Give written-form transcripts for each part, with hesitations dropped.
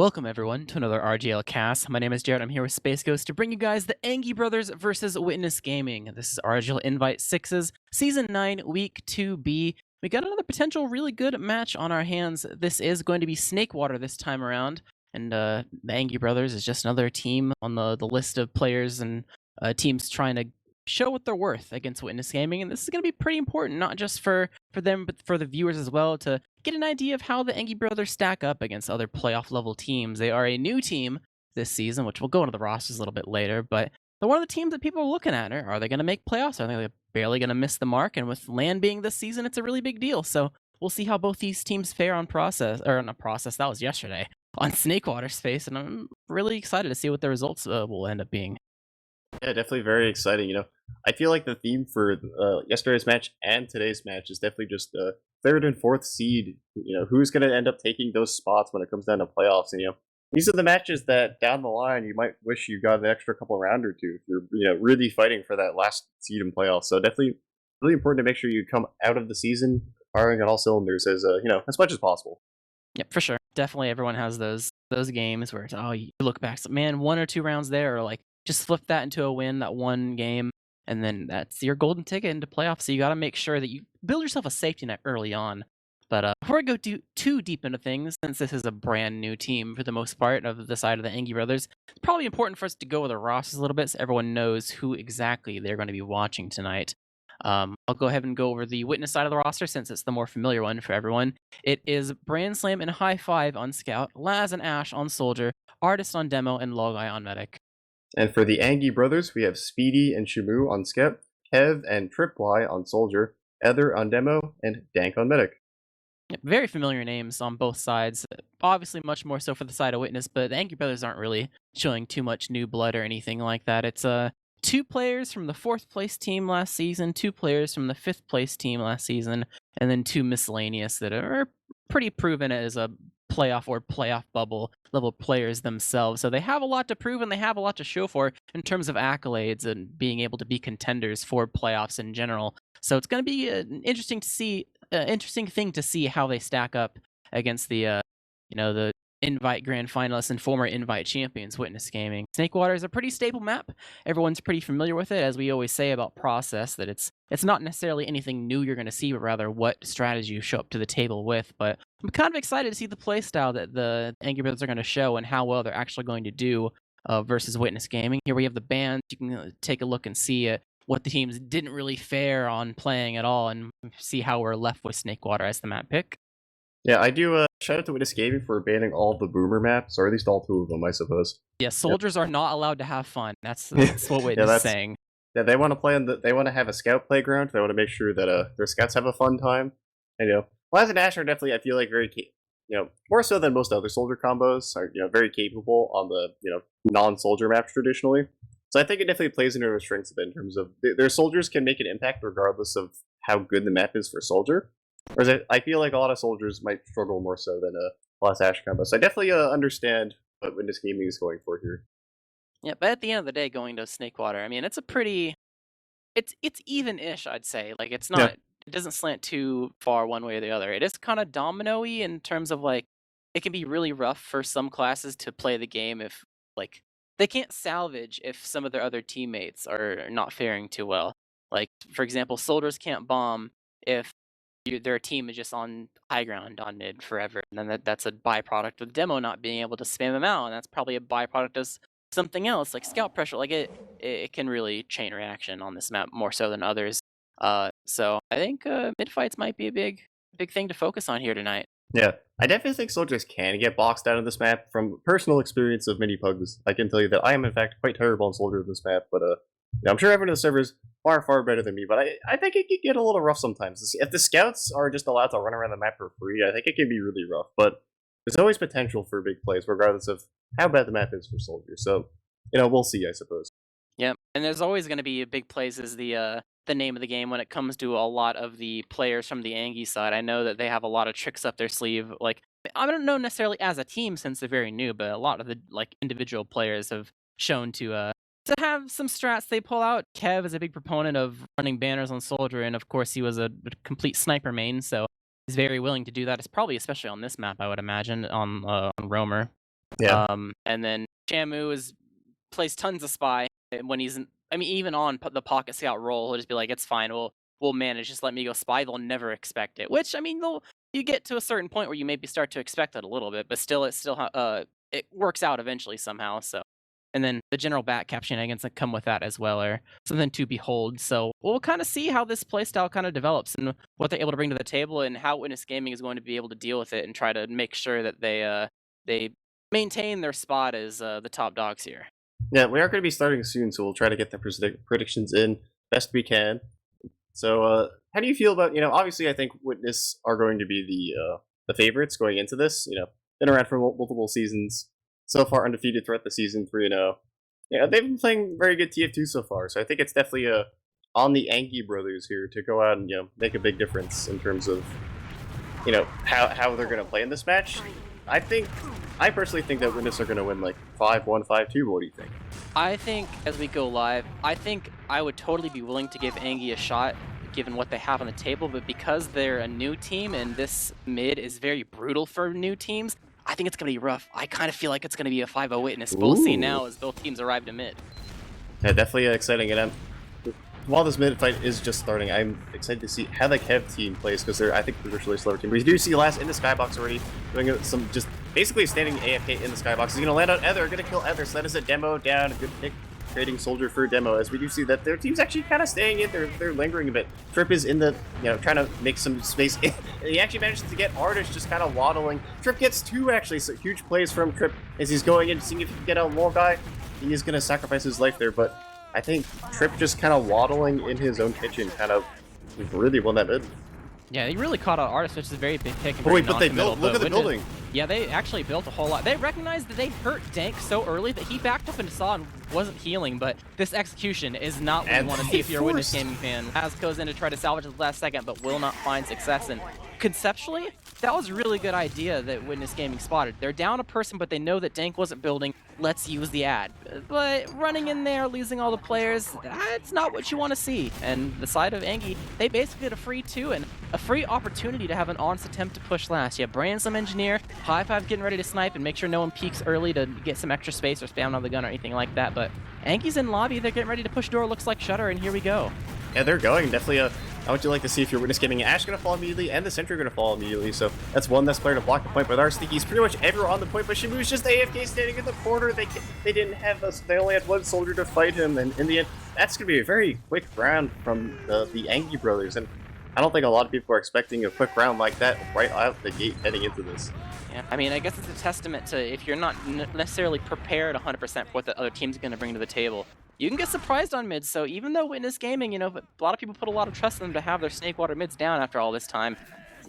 Welcome everyone to another RGL cast. My name is Jared. I'm here with Space Ghost to bring you guys the Angy Brothers versus Witness Gaming. This is RGL Invite 6's Season 9, Week 2B. We got another potential really good match on our hands. This is going to be Snakewater this time around. And the Angy Brothers is just another team on the list of players and teams trying to show what they're worth against Witness Gaming. And this is going to be pretty important, not just for them, but for the viewers as well, to get an idea of how the Angy Brothers stack up against other playoff level teams. They are a new team this season, which we'll go into the rosters a little bit later, but they're one of the teams that people are looking at. Are they going to make playoffs? Are they barely going to miss the mark? And with LAN being this season, it's a really big deal. So we'll see how both these teams fare on that was yesterday, on Snakewater's face, and I'm really excited to see what the results will end up being. Yeah, definitely very exciting. I feel like the theme for yesterday's match and today's match is definitely just third and fourth seed. Who's going to end up taking those spots when it comes down to playoffs? And these are the matches that down the line you might wish you got an extra couple round or two if you're really fighting for that last seed in playoffs. So definitely really important to make sure you come out of the season firing on all cylinders as as much as possible. Yep, for sure. Definitely, everyone has those games where it's, you look back, man, 1 or 2 rounds there, or like just flip that into a win, that one game, and then that's your golden ticket into playoffs. So you got to make sure that you build yourself a safety net early on. But before I go too deep into things, since this is a brand new team for the most part of the side of the Angy Brothers, it's probably important for us to go with the rosters a little bit so everyone knows who exactly they're going to be watching tonight. I'll go ahead and go over the Witness side of the roster since it's the more familiar one for everyone. It is Brand Slam and High Five on Scout, Laz and Ash on Soldier, Artist on Demo, and Logai on Medic. And for the Angy brothers, we have Speedy and Shimu on Skep, Kev and Triply on Soldier, Ether on Demo, and Dank on Medic. Very familiar names on both sides. Obviously, much more so for the side of Witness, but the Angy Brothers aren't really showing too much new blood or anything like that. It's 2 players from the 4th place team last season, 2 players from the 5th place team last season, and then 2 miscellaneous that are pretty proven as a playoff or playoff bubble level players themselves. So they have a lot to prove and they have a lot to show for in terms of accolades and being able to be contenders for playoffs in general. So it's going to be interesting thing to see how they stack up against the the Invite Grand Finalists and former Invite champions, Witness Gaming. Snakewater is a pretty stable map. Everyone's pretty familiar with it, as we always say about Process, that it's not necessarily anything new you're going to see, but rather what strategy you show up to the table with. But I'm kind of excited to see the playstyle that the Angy Brothers are going to show and how well they're actually going to do versus Witness Gaming. Here we have the band. You can take a look and see what the teams didn't really fare on playing at all and see how we're left with Snakewater as the map pick. Yeah, I do shout out to Witness Gaming for banning all the boomer maps, or at least all 2 of them, I suppose. Yeah, soldiers are not allowed to have fun. That's what Witness is saying. Yeah, they want to play they want to have a scout playground. They want to make sure that their scouts have a fun time. And Laz and Ash are definitely, I feel like, very more so than most other soldier combos, are very capable on the non-soldier maps traditionally. So I think it definitely plays into their strengths a bit in terms of their soldiers can make an impact regardless of how good the map is for soldier. Whereas I feel like a lot of soldiers might struggle more so than a Laz Ash combo. So I definitely understand what Witness Gaming is going for here. Yeah, but at the end of the day, going to Snakewater, I mean, it's a pretty, it's even-ish, I'd say. Like, it's not, It doesn't slant too far one way or the other. It is kind of domino-y in terms of, like, it can be really rough for some classes to play the game if, like, they can't salvage if some of their other teammates are not faring too well. Like, for example, soldiers can't bomb if their team is just on high ground on mid forever, and then that's a byproduct of demo not being able to spam them out, and that's probably a byproduct of something else like scout pressure. Like it can really chain reaction on this map more so than others. So I think mid fights might be a big thing to focus on here tonight. Yeah, I definitely think soldiers can get boxed out of this map. From personal experience of mini pugs, I can tell you that I am in fact quite terrible on soldier in this map, but I'm sure everyone in the server is far better than me, but I think it can get a little rough sometimes. If the scouts are just allowed to run around the map for free, I think it can be really rough, but there's always potential for big plays, regardless of how bad the map is for soldiers. So, we'll see, I suppose. Yeah, and there's always going to be big plays as the name of the game when it comes to a lot of the players from the Angy side. I know that they have a lot of tricks up their sleeve. Like, I don't know necessarily as a team since they're very new, but a lot of the individual players have shown to have some strats they pull out. Kev is a big proponent of running banners on Soldier, and of course he was a complete sniper main, so he's very willing to do that. It's probably especially on this map, I would imagine, on Roamer. Yeah. And then Shamu plays tons of spy when he's, I mean, even on the pocket scout role, he'll just be like, it's fine, we'll manage, just let me go spy. They'll never expect it, which, I mean, you get to a certain point where you maybe start to expect it a little bit, but still, it works out eventually somehow, so. And then the general bat cap shenanigans that come with that as well are something to behold. So we'll kind of see how this playstyle kind of develops and what they're able to bring to the table and how Witness Gaming is going to be able to deal with it and try to make sure that they maintain their spot as the top dogs here. Yeah, we are going to be starting soon, so we'll try to get the predictions in best we can. So, how do you feel about, obviously I think Witness are going to be the favorites going into this, been around for multiple seasons, so far undefeated throughout the season, 3-0. Yeah, they've been playing very good TF2 so far, so I think it's definitely on the Angy brothers here to go out and, make a big difference in terms of, how they're going to play in this match. I personally think that Witness are going to win like 5-1, 5-2. What do you think? I think as we go live, I think I would totally be willing to give Angy a shot given what they have on the table, but because they're a new team and this mid is very brutal for new teams, I think it's going to be rough. I kind of feel like it's going to be a 5-0 Witness. We'll see now as both teams arrive to mid. Yeah, definitely exciting. And while this mid fight is just starting, I'm excited to see how the Kev team plays because I think they're a really slower team. We do see Last in the skybox already, doing some just basically standing AFK in the skybox. He's going to land on Ether, going to kill Ether. So that is a demo down. A good pick, trading Soldier for a demo. As we do see that their team's actually kind of staying in. They're lingering a bit. Trip is in the, trying to make some space. He actually manages to get Artist just kind of waddling. Trip gets two actually, so huge plays from Trip as he's going in, seeing if he can get a wall guy. He is going to sacrifice his life there, but I think Trip just kind of waddling in his own kitchen kind of really won that mid. Yeah, they really caught out Artist, which is a very big pick. Oh wait, but they built, look at the building. Yeah, they actually built a whole lot. They recognized that they hurt Dank so early that he backed up into Saw and wasn't healing, but this execution is not what you want to see if you're a Witness Gaming fan. Az goes in to try to salvage at the last second, but will not find success. And conceptually, that was a really good idea that Witness Gaming spotted. They're down a person, but they know that Dank wasn't building. Let's use the ad. But running in there, losing all the players, that's not what you want to see. And the side of Angy, they basically had a free 2 and a free opportunity to have an honest attempt to push last. You have Brandsome Engineer, High Five getting ready to snipe and make sure no one peeks early to get some extra space or spam on the gun or anything like that. But Angy's in lobby, they're getting ready to push door, looks like Shutter, and here we go. Yeah, they're going. Definitely how would you like to see if you're Witness Gaming? Ash going to fall immediately, and the Sentry going to fall immediately, so that's one less player to block the point. But our Sneaky's pretty much everywhere on the point, but Shimu's just AFK standing in the corner. They didn't have us. They only had one soldier to fight him, and in the end, that's going to be a very quick round from the Angy brothers. And I don't think a lot of people are expecting a quick round like that right out the gate heading into this. Yeah, I mean, I guess it's a testament to if you're not necessarily prepared 100% for what the other team's going to bring to the table, you can get surprised on mids. So even though Witness Gaming, but a lot of people put a lot of trust in them to have their Snakewater mids down after all this time,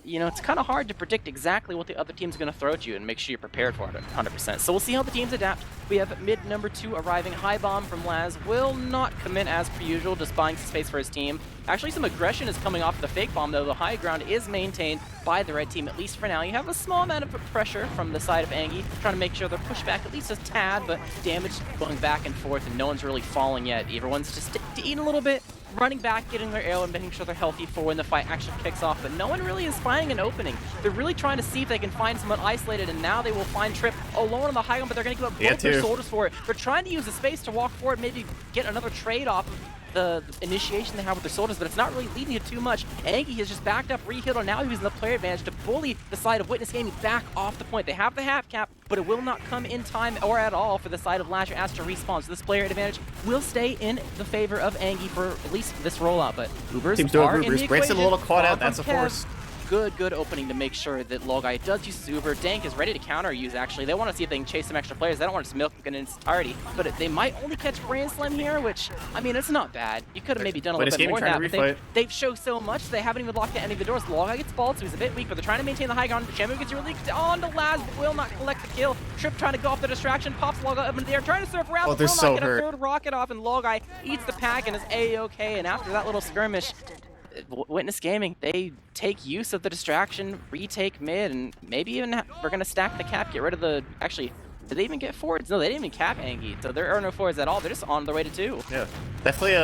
it's kind of hard to predict exactly what the other team's going to throw at you and make sure you're prepared for it 100%. So we'll see how the teams adapt. We have mid number 2 arriving. High Bomb from Laz will not commit as per usual, just buying some space for his team. Actually, some aggression is coming off the fake bomb, though. The high ground is maintained by the red team, at least for now. You have a small amount of pressure from the side of Angy, trying to make sure they're pushed back at least a tad, but damage going back and forth, and no one's really falling yet. Everyone's just eating a little bit, running back, getting their arrow, and making sure they're healthy for when the fight actually kicks off, but no one really is finding an opening. They're really trying to see if they can find someone isolated, and now they will find Trip alone on the high ground, but they're going to give up both their soldiers for it. They're trying to use the space to walk forward, maybe get another trade off of the initiation they have with their soldiers, but it's not really leading to too much. Angy has just backed up, re-hit, and now he's in the player advantage to bully the side of Witness Gaming back off the point. They have the half cap, but it will not come in time or at all for the side of Lasher as to respawn. So this player advantage will stay in the favor of Angy for at least this rollout, but Ubers are in the equation. A little caught out, that's a force. Good opening to make sure that Logeye does use his Uber. Dank is ready to counter use, actually. They want to see if they can chase some extra players. They don't want to just milk in its entirety, but they might only catch Brand Slam here, which, I mean, it's not bad. You could have maybe done a little bit more than that, but they've showed so much, they haven't even locked down any of the doors. Logeye gets balled, so he's a bit weak, but they're trying to maintain the high ground. Shamu gets really on to Laz, but will not collect the kill. Trip trying to go off the distraction, pops Logeye up in the air, trying to surf around, but will not get a third rocket off, and Logeye eats the pack and is A-okay, and after that little skirmish, Witness Gaming, they take use of the distraction, retake mid, and maybe even we're going to stack the cap, get rid of the... Actually, did they even get forwards? No, they didn't even cap Angy, so there are no forwards at all. They're just on their way to 2. Yeah, definitely.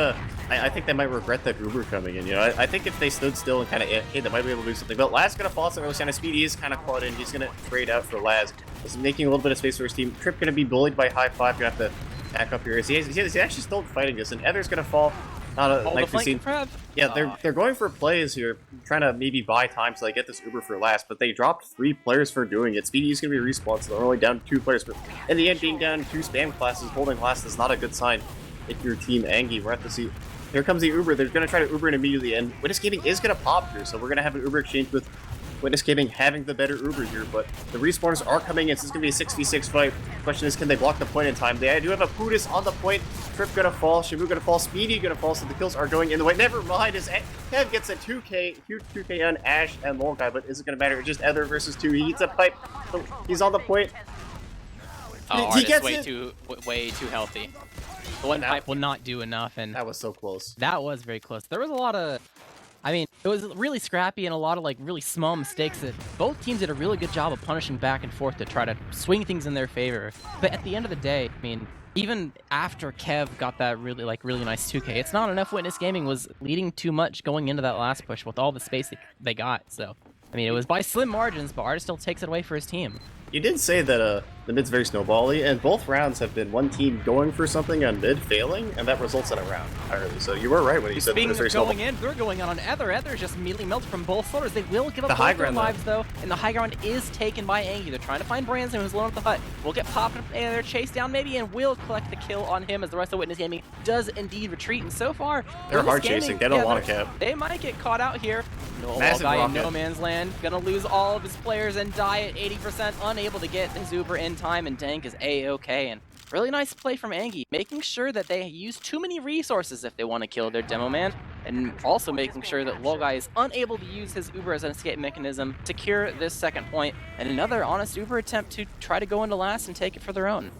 I think they might regret that Uber coming in. I think if they stood still and kind of AFK, they might be able to do something. But Laz going to fall some early sign of speed. He is kind of caught in. He's going to trade out for Laz. is making a little bit of space for his team. Trip gonna be bullied by High Five. Gonna have to back up here. He's actually still fighting this, and Ether's gonna fall. Not a nice scene. Yeah, they're going for plays here, trying to maybe buy time so they get this Uber for last, but they dropped 3 players for doing it. Speedy's gonna be respawned, so they're only down 2 players. But in the end, being down 2 spam classes, holding last is not a good sign if you're Team Angy. We're at to see. Here comes the Uber. They're gonna try to Uber in immediately, and Witness Gaming is gonna pop here, so we're gonna have an Uber exchange with Witness Gaming having the better Uber here, but the respawners are coming in, so it's going to be a 6v6 fight. The question is, can they block the point in time? They do have a Pudis on the point. Trip going to fall, Shibu going to fall, Speedy going to fall, so the kills are going in the way. Never mind, as Kev gets a 2k, huge 2k on Ash and Lol Guy, but is it going to matter? It's just Ether versus 2. He gets a pipe, so he's on the point. Oh, he gets way too healthy. The one pipe will not do enough, and that was so close. That was very close. There was a lot of... I mean, it was really scrappy and a lot of like really small mistakes that both teams did a really good job of punishing back and forth to try to swing things in their favor. But at the end of the day, I mean, even after Kev got that really nice 2k, it's not enough. Witness Gaming was leading too much going into that last push with all the space they got. So, I mean, it was by slim margins, but Artist still takes it away for his team. You did say that the mid's very snowbally, and both rounds have been one team going for something on mid failing, and that results in a round entirely. So you were right when you said that it's very snowball. They're going on Ether. Ether just immediately melts from both soldiers. They will give up both their lives though, and the high ground is taken by Angy. They're trying to find Branson, who's alone at the hut. Will get popped and they're chased down maybe, and will collect the kill on him as the rest of Witness Gaming does indeed retreat. And so far, they're hard chasing. They don't want to cap. They might get caught out here. Massive guy in no man's land, gonna lose all of his players and die at 80%, unable to get his Uber in time, and Dank is A-okay. And really nice play from Angy, making sure that they use too many resources if they want to kill their demo man, and also making sure that Lolguy is unable to use his Uber as an escape mechanism to secure this second point, and another honest Uber attempt to try to go into last and take it for their own.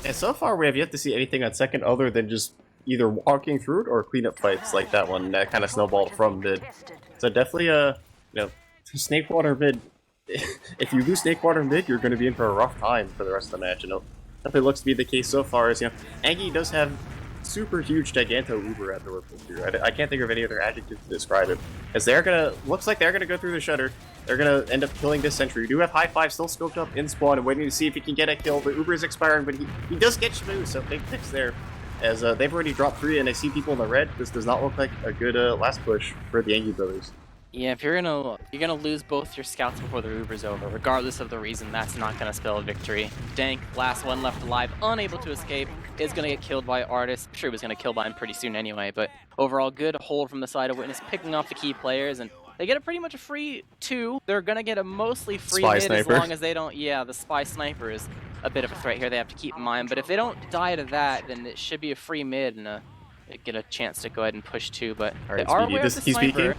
And so far we have yet to see anything on second other than just either walking through it or cleanup fights like that one that kind of snowballed from mid. So definitely Snakewater mid. If you lose Snakewater mid, you're going to be in for a rough time for the rest of the match. Definitely looks to be the case so far. As Angy does have super huge Giganto Uber at the Ripple here. I can't think of any other adjective to describe it. As looks like they're gonna go through the Shutter. They're gonna end up killing this Sentry. You do have High Five still scoped up in spawn and waiting to see if he can get a kill. The Uber is expiring, but he does get Shmoo, so big fix there. As they've already dropped 3, and I see people in the red. This does not look like a good last push for the Angy brothers. Yeah, if you're gonna lose both your scouts before the Uber's over, regardless of the reason, that's not gonna spell a victory. Dank, last one left alive, unable to escape, is gonna get killed by Artist. I'm sure he was gonna kill by him pretty soon anyway, but overall good hold from the side of Witness, picking off the key players, and they get a pretty much a free 2. They're gonna get a mostly free Spy mid sniper. as long as they don't. Yeah, the Spy Sniper is a bit of a threat here. They have to keep in mind, but if they don't die to that, then it should be a free mid and they get a chance to go ahead and push 2. But right, they are aware of the he's sniper. peeking.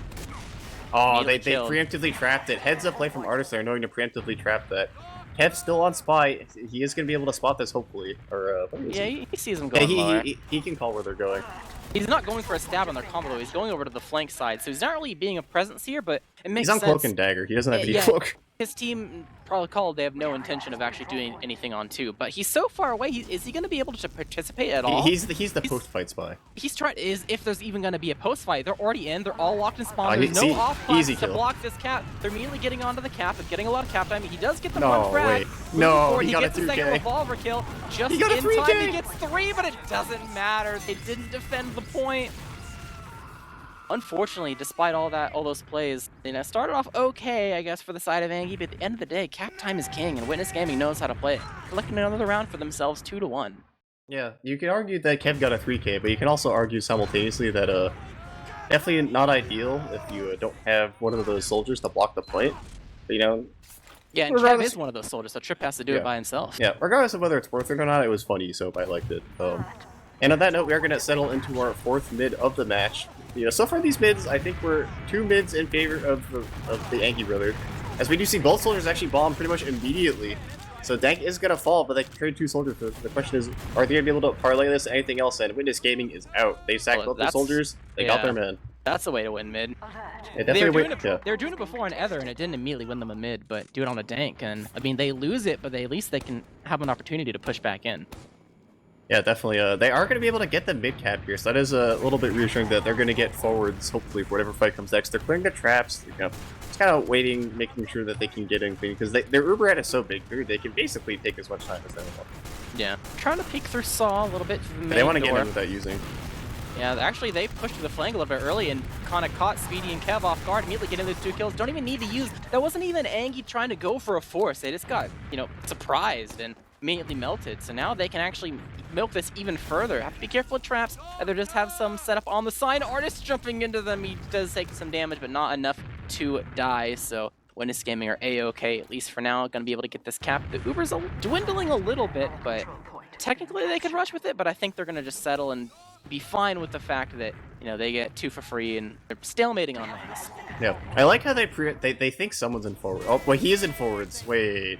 Oh, they preemptively trapped it. Heads up play from Artist there, knowing to preemptively trap that. Kev's still on Spy. He is going to be able to spot this, hopefully. Or yeah, he sees them going. He can call where they're going. He's not going for a stab on their combo, though. He's going over to the flank side, so he's not really being a presence here, but it makes sense. He's on Cloak and Dagger. He doesn't have any cloak. His team probably called. They have no intention of actually doing anything on 2, but he's so far away. Is he going to be able to participate at all? He's the post-fight Spy. He's trying. If there's even going to be a post-fight, they're already in. They're all locked in spawn. There's no off to block this cap. They're immediately getting onto the cap and getting a lot of cap time. He does get the one frag. He got gets a 2K. The second revolver kill. Just in time, he gets 3, but it doesn't matter. They didn't defend the point. Unfortunately, despite all those plays, started off okay, I guess, for the side of Angy, but at the end of the day, cap time is king, and Witness Gaming knows how to play it. Collecting another round for themselves, 2-1. Yeah, you can argue that Kev got a 3K, but you can also argue simultaneously that definitely not ideal if you don't have one of those soldiers to block the point. But, yeah, and Kev is one of those soldiers, so Trip has to do it by himself. Yeah, regardless of whether it's worth it or not, it was funny, so I liked it. And on that note, we are going to settle into our 4th mid of the match. So far these mids, I think we're 2 mids in favor of the Angy brother. As we do see both soldiers actually bomb pretty much immediately. So Dank is going to fall, but they can trade 2 soldiers. The question is, are they going to be able to parlay this to anything else? And Witness Gaming is out. They sacked both the soldiers. They got their man. That's the way to win mid. They were doing it before on Ether, and it didn't immediately win them a mid, but do it on a Dank. And I mean, they lose it, but at least they can have an opportunity to push back in. Yeah, definitely. They are going to be able to get the mid-cap here, so that is a little bit reassuring that they're going to get forwards, hopefully, for whatever fight comes next. They're clearing the traps, kind of waiting, making sure that they can get in clean, because their Uber head is so big, they can basically take as much time as they want. Yeah. Trying to peek through Saw a little bit. They want to get in without using. Yeah, actually, they pushed to the flank a little bit early and kind of caught Speedy and Kev off guard, immediately getting those 2 kills. Don't even need to use... That wasn't even Angy trying to go for a force. They just got, you know, surprised and immediately melted. So now they can actually milk this even further. Have to be careful with traps. Either just have some set up on the side. Artist jumping into them. He does take some damage, but not enough to die. So Witness Gaming are A-okay, at least for now. Going to be able to get this cap. The Uber's dwindling a little bit, but technically they could rush with it. But I think they're going to just settle and be fine with the fact that, you know, they get 2 for free and they're stalemating on lanes. Yeah, I like how they think someone's in forward. Oh, well, he is in forwards. Wait.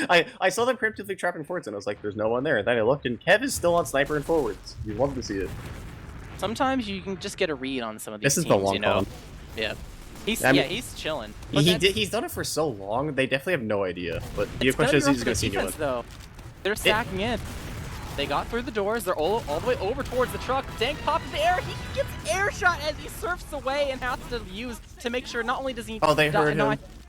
I saw them preemptively trapping forwards and I was like, there's no one there. And then I looked and Kev is still on sniper and forwards. You love to see it. Sometimes you can just get a read on some of these teams, the long you know. Yeah. He's chilling. He's done it for so long, they definitely have no idea. But the question is he's going to see anyone. Though. They're stacking in. They got through the doors. They're all the way over towards the truck. Dank popped in the air. He gets air shot as he surfs away and has to use to make sure not only does he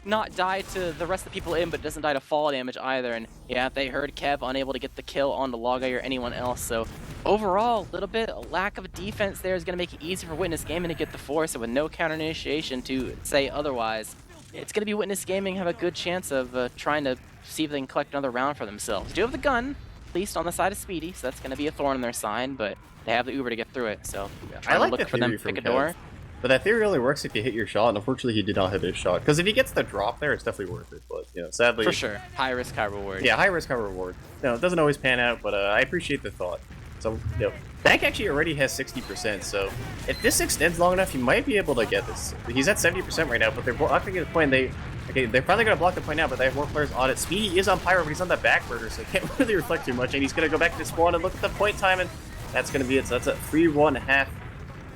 not die to the rest of the people in, but doesn't die to fall damage either. And yeah, they heard Kev unable to get the kill on the Logeye or anyone else. So overall, a little bit a lack of defense there is going to make it easy for Witness Gaming to get the force, and with no counter initiation to say otherwise, it's going to be Witness Gaming have a good chance of trying to see if they can collect another round for themselves. They do have the gun, at least on the side of Speedy, so that's going to be a thorn in their side, but they have the Uber to get through it, so I like to look for them to pick a door. But that theory only works if you hit your shot, and unfortunately he did not hit his shot. Because if he gets the drop there, it's definitely worth it, but, you know, sadly... For sure. High risk, high reward. Yeah, high risk, high reward. No, it doesn't always pan out, but I appreciate the thought. So, you know, Bank actually already has 60%, so if this extends long enough, you might be able to get this. He's at 70% right now, but they're blocking the point. They're probably going to block the point now, but they have more players on it. Speedy is on Pyro, but he's on that back burner, so he can't really reflect too much, and he's going to go back to spawn and look at the point time, and that's going to be it. So that's a 3-1-1/2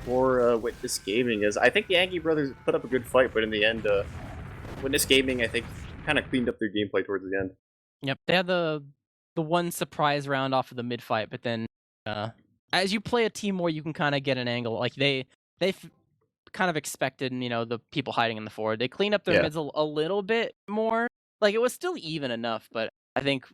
for Witness Gaming. As I think the Angy brothers put up a good fight, but in the end, Witness Gaming, I think, kind of cleaned up their gameplay towards the end. Yep, they had the one surprise round off of the mid fight, but then as you play a team more, you can kind of get an angle. Like they kind of expected, you know, the people hiding in the forward. They cleaned up their mids a little bit more. Like it was still even enough, but I think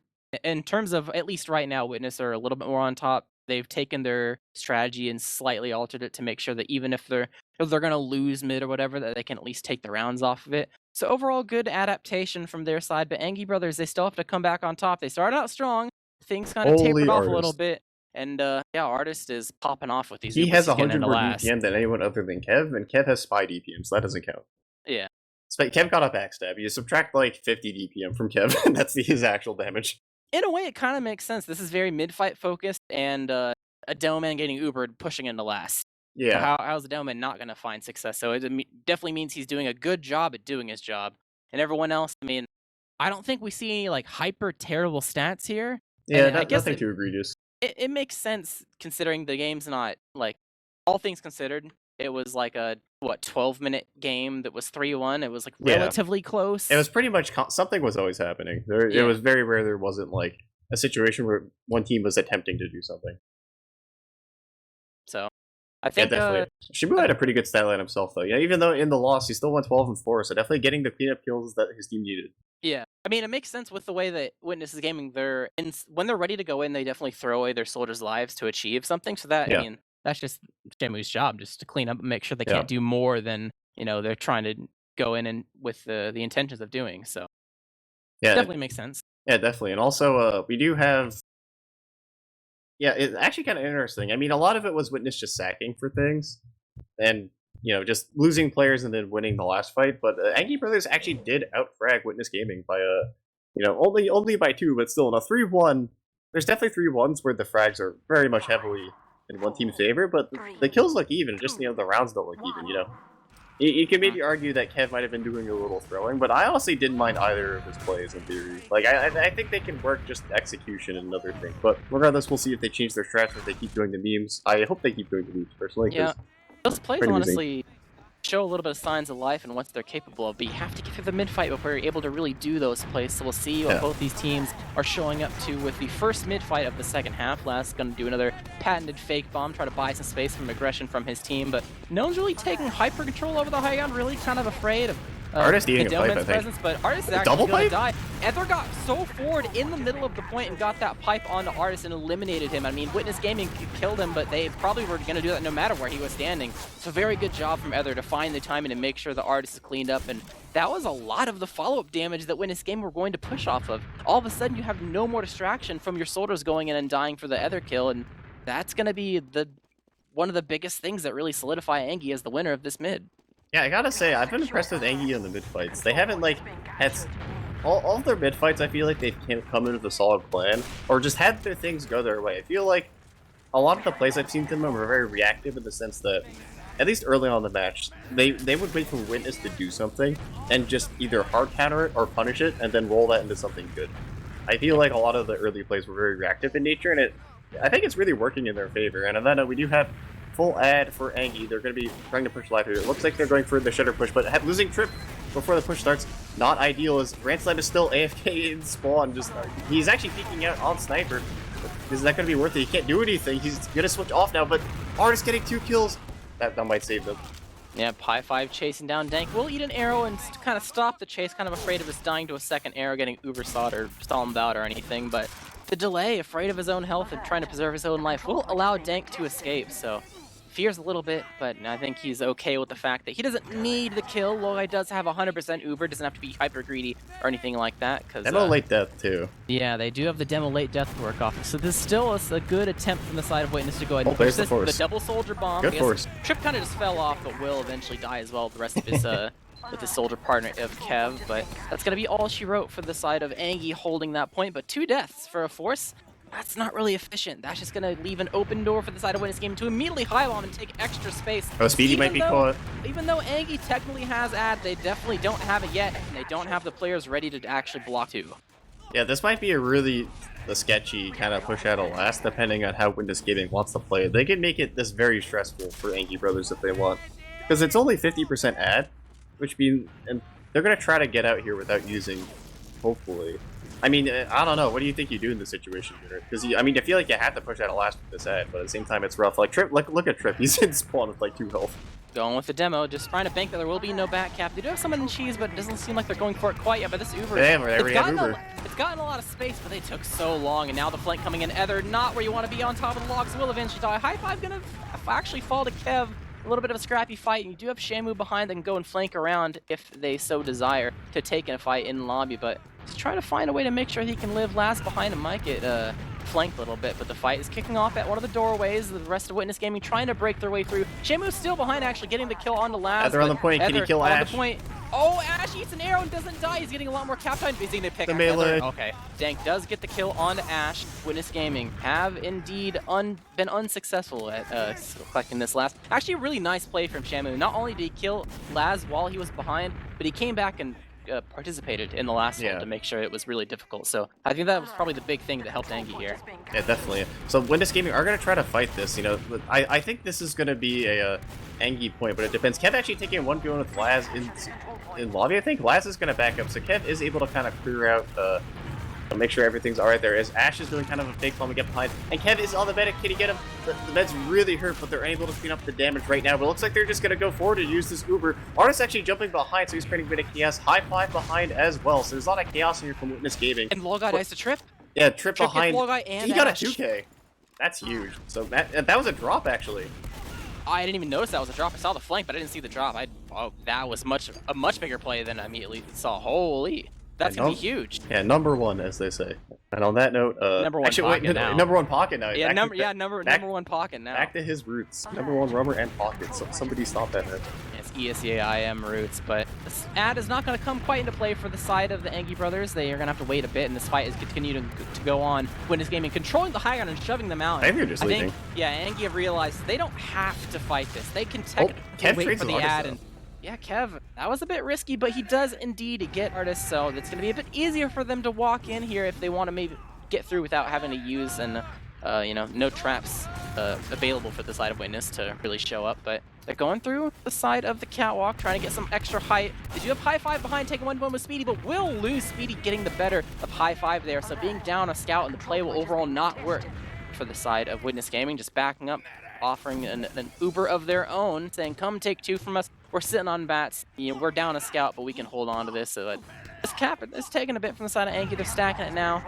in terms of at least right now, Witness are a little bit more on top. They've taken their strategy and slightly altered it to make sure that even if they're going to lose mid or whatever, that they can at least take the rounds off of it. So overall, good adaptation from their side. But Angy brothers, they still have to come back on top. They started out strong. Things kind of tapered off a little bit. And yeah, Artist is popping off with these. He has 100 more DPM than anyone other than Kev, and Kev has Spy DPM, so that doesn't count. Yeah. Kev got a backstab. You subtract like 50 DPM from Kev, and that's his actual damage. In a way, it kind of makes sense. This is very mid-fight focused, and a Demoman getting Ubered pushing into last. Yeah. So how's the Demoman not going to find success? So it definitely means he's doing a good job at doing his job. And everyone else, I mean, I don't think we see any like hyper terrible stats here. Yeah, nothing too egregious. It makes sense considering the game's not, like, all things considered, it was like a, 12-minute game that was 3-1. It was like relatively close. It was pretty much, something was always happening. It was very rare there wasn't like a situation where one team was attempting to do something. So, I think... definitely. Shibu had a pretty good stat line himself, though. Yeah, even though in the loss, he still went 12-4, so definitely getting the cleanup kills that his team needed. Yeah, I mean, it makes sense with the way that Witness is gaming. When they're ready to go in, they definitely throw away their soldiers' lives to achieve something. So that, I mean, that's just Shamu's job, just to clean up and make sure they can't do more than, you know, they're trying to go in and with the intentions of doing. So yeah, definitely makes sense. Yeah, definitely. And also, we do have... Yeah, it's actually kind of interesting. I mean, a lot of it was Witness just sacking for things. And... you know, just losing players and then winning the last fight. But Angy brothers actually did outfrag Witness Gaming by you know, only by 2, but still in a 3-1. There's definitely 3-1s where the frags are very much heavily in one team's favor, but the kills look even. Just, you know, the rounds don't look even. You know, you can maybe argue that Kev might have been doing a little throwing, but I honestly didn't mind either of his plays in theory. Like I think they can work, just execution and another thing. But regardless, we'll see if they change their strats or if they keep doing the memes. I hope they keep doing the memes personally. Yeah. Those plays honestly show a little bit of signs of life and what they're capable of, but you have to get through the mid-fight before you're able to really do those plays. So we'll see what both these teams are showing up to with the first mid-fight of the second half. Last going to do another patented fake bomb, try to buy some space from aggression from his team, but no one's really taking hyper control over the high ground, really kind of afraid of Artist eating a pipe, I Endowment's think. presence, but Artist is Double actually gonna pipe? die. Ether got so forward in the middle of the point and got that pipe onto Artist and eliminated him. I mean, Witness Gaming killed him, but they probably were gonna do that no matter where he was standing. So very good job from Ether to find the timing and make sure the Artist is cleaned up, and that was a lot of the follow-up damage that Witness Gaming were going to push off of. All of a sudden, you have no more distraction from your soldiers going in and dying for the Ether kill, and that's gonna be one of the biggest things that really solidify Angy as the winner of this mid. Yeah, I gotta say, I've been impressed with Angy in the mid fights. They haven't, like, had... All of their mid fights, I feel like they've come in with a solid plan, or just had their things go their way. I feel like a lot of the plays I've seen from them were very reactive in the sense that, at least early on in the match, they would wait for Witness to do something, and just either hard counter it or punish it, and then roll that into something good. I feel like a lot of the early plays were very reactive in nature, and I think it's really working in their favor. And on that note, we do have full ad for Angy. They're going to be trying to push live here. It looks like they're going for the shutter push, but losing Trip before the push starts, not ideal, as Ranslab is still AFK in spawn. He's actually peeking out on Sniper. Is that going to be worth it? He can't do anything. He's going to switch off now, but Artist getting 2 kills. That might save them. Yeah, Pi5 chasing down Dank. Will eat an arrow and kind of stop the chase, kind of afraid of us dying to a second arrow, getting uber-sawed or stalling out or anything, but the delay, afraid of his own health and trying to preserve his own life, will allow Dank to escape, so fears a little bit, but I think he's okay with the fact that he doesn't need the kill. Logai does have 100% Uber, doesn't have to be hyper greedy or anything like that. Demo late death too. Yeah, they do have the demo late death to work off. So this still is a good attempt from the side of Witness to go ahead and push this. The double soldier bomb. Good force. Trip kind of just fell off, but will eventually die as well with the rest of his with his soldier partner of Kev. But that's gonna be all she wrote for the side of Angy holding that point. But 2 deaths for a force. That's not really efficient. That's just going to leave an open door for the side of Witness Gaming to immediately high bomb and take extra space. Oh, Speedy might be caught. Even though Angy technically has ad, they definitely don't have it yet, and they don't have the players ready to actually block too. Yeah, this might be a really sketchy kind of push out of last, depending on how Witness Gaming wants to play it. They can make it this very stressful for Angy Brothers if they want. Because it's only 50% ad, which means... And they're going to try to get out here without using, hopefully... I mean, I don't know. What do you think you do in this situation here? Because, I mean, I feel like you have to push out a last with this ad, but at the same time, it's rough. Like, Trip, look at Trip. He's in spawn with, like, 2 health. Going with the demo, just trying to bank that there will be no back cap. They do have someone in cheese, but it doesn't seem like they're going for it quite yet. But this Uber, it's gotten a lot of space, but they took so long. And now the flank coming in. Ether, not where you want to be on top of the logs, will eventually die. High five gonna actually fall to Kev. A little bit of a scrappy fight, and you do have Shamu behind that can go and flank around if they so desire to take a fight in lobby, but just trying to find a way to make sure he can live. Last behind him might get flanked a little bit, but the fight is kicking off at one of the doorways. The rest of Witness Gaming trying to break their way through. Shamu's still behind, actually getting the kill onto Laz. Ether on the point. Can he kill Ash? On the point. Oh, Ash eats an arrow and doesn't die. He's getting a lot more cap time. He's going to pick the melee. Okay. Dank does get the kill onto Ash. Witness Gaming have indeed been unsuccessful at collecting this last. Actually, a really nice play from Shamu. Not only did he kill Laz while he was behind, but he came back and participated in the last one to make sure it was really difficult. So I think that was probably the big thing that helped Angy here. Yeah, definitely. So Witness Gaming are going to try to fight this. You know, I think this is going to be a Angy point, but it depends. Kev actually taking 1v1 with Laz in lobby, I think. Laz is going to back up, so Kev is able to kind of clear out make sure everything's alright there. As Ash is doing kind of a fake bomb to get behind, and Kev is on the medic. Can he get him? The med's really hurt, but they're able to clean up the damage right now. But it looks like they're just going to go forward and use this Uber. Artist actually jumping behind, so he's creating a bit of chaos. High five behind as well, so there's a lot of chaos here from Witness Gaming. And Logai dies to Trip. Yeah, Trip behind. He got a 2K. That's huge. So that was a drop, actually. I didn't even notice that was a drop. I saw the flank, but I didn't see the drop. Oh, that was a much bigger play than I immediately saw. Holy. That's going to be huge. Yeah, #1, as they say. And on that note, #1 pocket now. #1 pocket now. Yeah, number 1 pocket now. Back to his roots. #1 rubber and pocket. So somebody stop that. It's ESEAIM roots, but this ad is not going to come quite into play for the side of the Angy brothers. They are going to have to wait a bit, and this fight is continuing to go on. Witness Gaming controlling the high ground and shoving them out. I think they're just leaving. Yeah, Angy have realized they don't have to fight this. They can technically wait for the ad and. Yeah, Kev, that was a bit risky, but he does indeed get Artist, so it's going to be a bit easier for them to walk in here if they want to maybe get through without having to use no traps available for the side of Witness to really show up. But they're going through the side of the catwalk, trying to get some extra height. They do have High Five behind, taking 1v1 with Speedy, but will lose Speedy getting the better of High Five there. So being down a scout and the play will overall not work for the side of Witness Gaming, just backing up offering an Uber of their own, saying, come take 2 from us. We're sitting on bats. You know, we're down a scout, but we can hold on to this. So this cap is taking a bit from the side of Angy. They're stacking it now,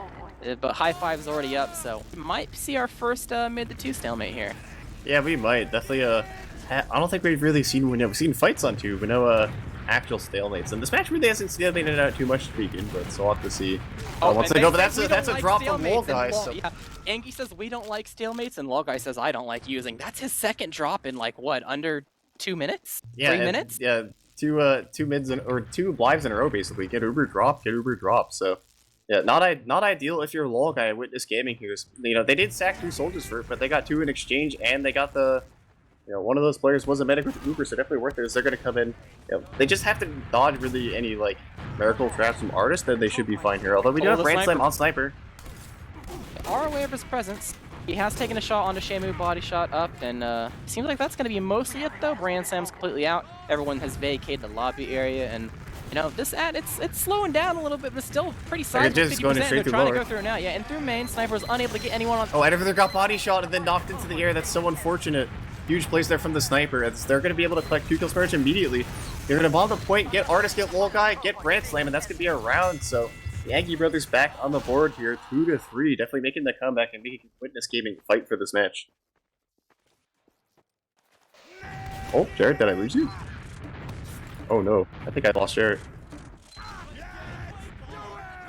but high five's already up. So we might see our first mid to 2 stalemate here. Yeah, we might definitely. I don't think we've really seen. We've seen fights on 2, but no actual stalemates. And this match really hasn't stalemated out too much to begin with, so we'll have to see. Once they go, but that's a drop from Wall Guy. So. Yeah, Angy says we don't like stalemates, and Wall Guy says I don't like using. That's his second drop in like what, under 2 minutes? Yeah, 3 minutes? Yeah, two mids or 2 lives in a row basically. Get Uber drop. So yeah, not ideal if you're Wall Guy at Witness Gaming here. You know, they did sack 2 soldiers for it, but they got 2 in exchange, and they got the. You know, one of those players was a medic with Uber, so definitely worth it. As they're going to come in, you know, they just have to dodge really any like miracle traps from Artist, then they should be fine here. Although we do have Brand Slam on Sniper. Are aware of his presence. He has taken a shot onto Shamu, body shot up, and seems like that's going to be mostly it though. Brand Slam's completely out. Everyone has vacated the lobby area, and you know this ad it's slowing down a little bit, but it's still pretty sizable. 50%. They're trying to go through now, yeah. And through main, Sniper was unable to get anyone on. Oh, Editor got body shot and then knocked into the air. That's so unfortunate. Huge plays there from the Sniper, as they're going to be able to collect 2 kills per match immediately. They're going to bomb the point, get Artist, get Wall Guy, get Brand Slam, and that's going to be a round. So the Angy brothers back on the board here, 2-3, definitely making the comeback and making Witness Gaming fight for this match. Oh, Jared, did I lose you? Oh no, I think I lost Jared.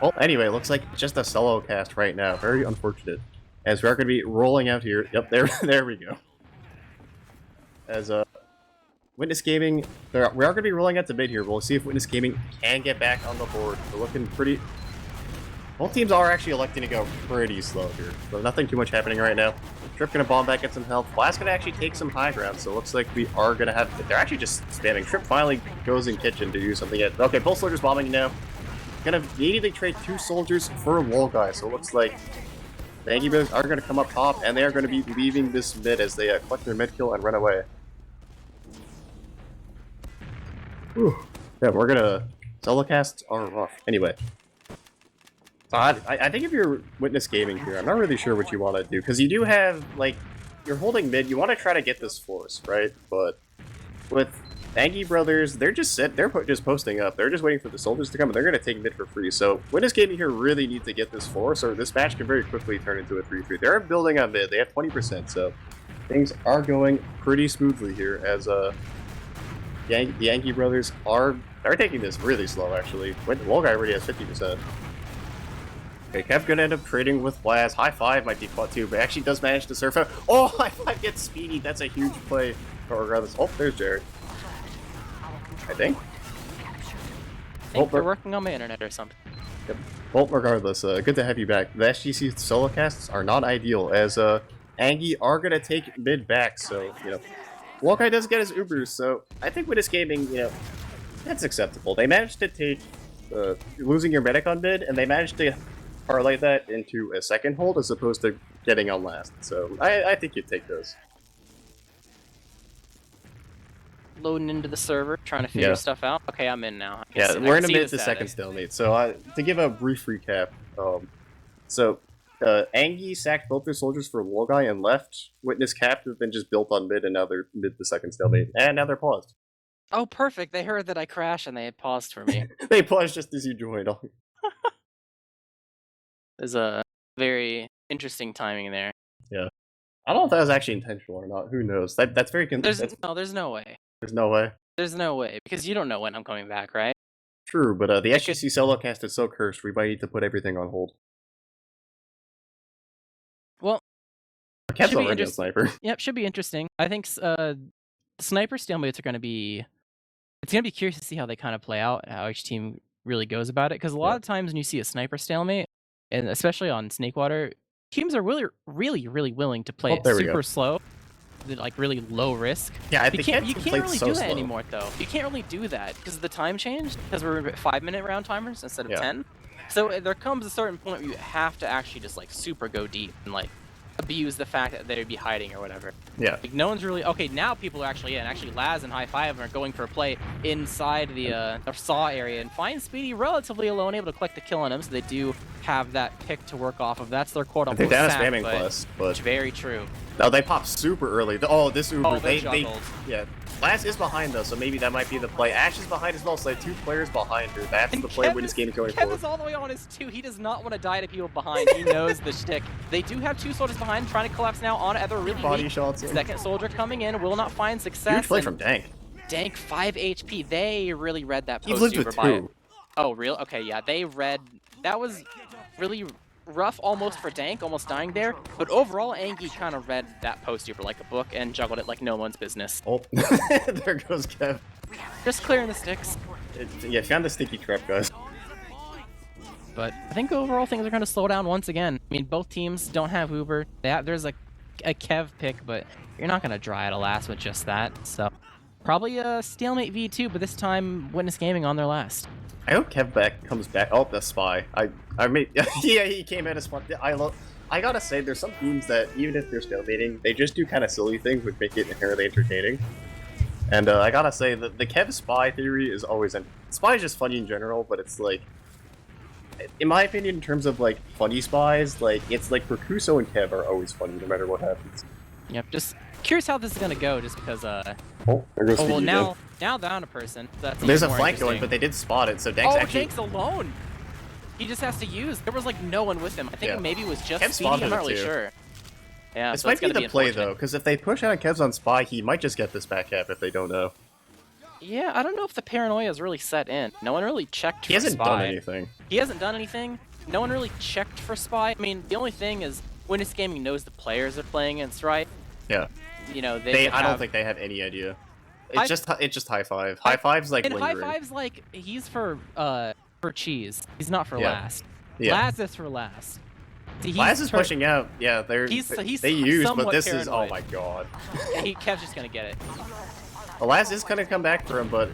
Well, anyway, looks like just a solo cast right now. Very unfortunate. As we are going to be rolling out here. Yep, there we go. As Witness Gaming, we are going to be rolling out to mid here. We'll see if Witness Gaming can get back on the board. They're looking pretty. Both teams are actually electing to go pretty slow here, so nothing too much happening right now. Trip going to bomb back, get some health. Blast going to actually take some high ground, so it looks like we are going to have. They're actually just spamming. Trip finally goes in kitchen to do something. Okay, both soldiers bombing now. Going to immediately trade 2 soldiers for a Wall Guy, so it looks like the Angy brothers are going to come up top, and they are going to be leaving this mid as they collect their mid kill and run away. Whew. Yeah, we're going to... Solo casts are rough. Anyway. I think if you're Witness Gaming here, I'm not really sure what you want to do, because you do have, like, you're holding mid, you want to try to get this force, right? But with Angy brothers, they're just posting up. They're just waiting for the soldiers to come, and they're going to take mid for free. So Witness Gaming here really needs to get this force, or this match can very quickly turn into a 3-3. They're building on mid. They have 20%, so things are going pretty smoothly here as the Angy brothers are taking this really slow, actually. Wall Guy already has 50%. Okay, Kev gonna end up trading with Blaz. High five might be caught too, but actually does manage to surf out. Oh, high five gets speedy. That's a huge play. But regardless, oh, there's Jared. I think they're working on my internet or something. Yep. Well, regardless, good to have you back. The SGC solo casts are not ideal, as Angy are gonna take mid back. So you know, Wall Guy does get his Ubers. So I think with his gaming, you know, that's acceptable. They managed to take losing your medic on mid, and they managed to parlay that into a second hold as opposed to getting on last. So I think you'd take those. Loading into the server, trying to figure stuff out. Okay, I'm in now. Yeah, we're in a mid to second stalemate. So to give a brief recap, Angy sacked both their soldiers for Wall Guy and left. Witness captive, then just built on mid, and now they're mid to second stalemate. And now they're paused. Oh, perfect. They heard that I crashed and they had paused for me. They paused just as you joined. There's a very interesting timing there. Yeah. I don't know if that was actually intentional or not. Who knows? That's very... There's no way. There's no way? There's no way, because you don't know when I'm coming back, right? True, but the SGC solo cast is so cursed, we might need to put everything on hold. Well, Kev's already a sniper. Yep, should be interesting. I think sniper stalemates are going to be... It's going to be curious to see how they kind of play out, how each team really goes about it, because a lot of times when you see a sniper stalemate, and especially on Snakewater, teams are really willing to play it super slow, like really low risk. Yeah, you can't really do that anymore though. You can't really do that because the time changed, because we're 5-minute round timers instead of 10. So there comes a certain point where you have to actually just like super go deep and like abuse the fact that they'd be hiding or whatever. Yeah. Like no one's really okay. Now people are actually in. Actually, Laz and High Five are going for a play inside the saw area and find Speedy relatively alone, able to collect the kill on him. So they do have that pick to work off of. That's their quote-unquote They're down a sack, spamming but plus, but very true. no, they pop super early. Oh, this Uber, Oh, they juggled. yeah. Laz is behind though, so maybe that might be the play. Ash is behind as well, so they have 2 players behind her. That's And the play Kev when this game is going Kev forward. is all the way on his 2. He does not want to die to people behind. He knows the shtick. They do have 2 soldiers behind, trying to collapse now on Ether. Really Body weak. shots in. Second soldier coming in, will not find success. Huge play and from Dank. Dank 5 HP. They really read that He post lived Uber with by 2. Oh, real? Okay, yeah, they read. That was really rough almost for Dank, almost dying there. But overall, Angy kind of read that post Uber like a book and juggled it like no one's business. Oh, there goes Kev. Just clearing the sticks. Yeah, found the sticky trap, guys. But I think overall things are going to slow down once again. I mean, both teams don't have Uber. There's a Kev pick, but you're not going to dry out a last with just that. So probably a stalemate V2, but this time Witness Gaming on their last. I hope Kev comes back. Oh, the spy. I mean, yeah, he came in as spy. I gotta say, there's some teams that even if they're stalemating, they just do kind of silly things which make it inherently entertaining. And I gotta say that the Kev spy theory is always spy is just funny in general, but it's like, in my opinion, in terms of like funny spies, like it's like Percuso and Kev are always funny no matter what happens. Yep, just curious how this is gonna go, just because Oh, there goes well Speedy now down a person. That's There's a even more flank going, interesting. but they did spot it, so Dank's actually. Dank's alone. He just has to use. There was like no one with him. I think Yeah. maybe it was just Kev Speedy. spotted I'm not it, really too. sure. Yeah, This so might it's be gonna the play unfortunate. though, because if they push out Kev's on spy, he might just get this back cap if they don't know. Yeah, I don't know if the paranoia is really set in. No one really checked for He hasn't spy. done anything. He hasn't done anything. No one really checked for spy. I mean, the only thing is Witness Gaming knows the players they're playing against, right? Yeah. You know, I don't think they have any idea. It's just high five. High five's like and lingering. high five's like he's for cheese. He's not for Yeah. last. Yeah. Laz is for last. See, Laz is pushing out. Yeah, He's they use, but somewhat this is oh paranoid. my god. Kev's just gonna get it. Well, Laz is gonna come back for him, but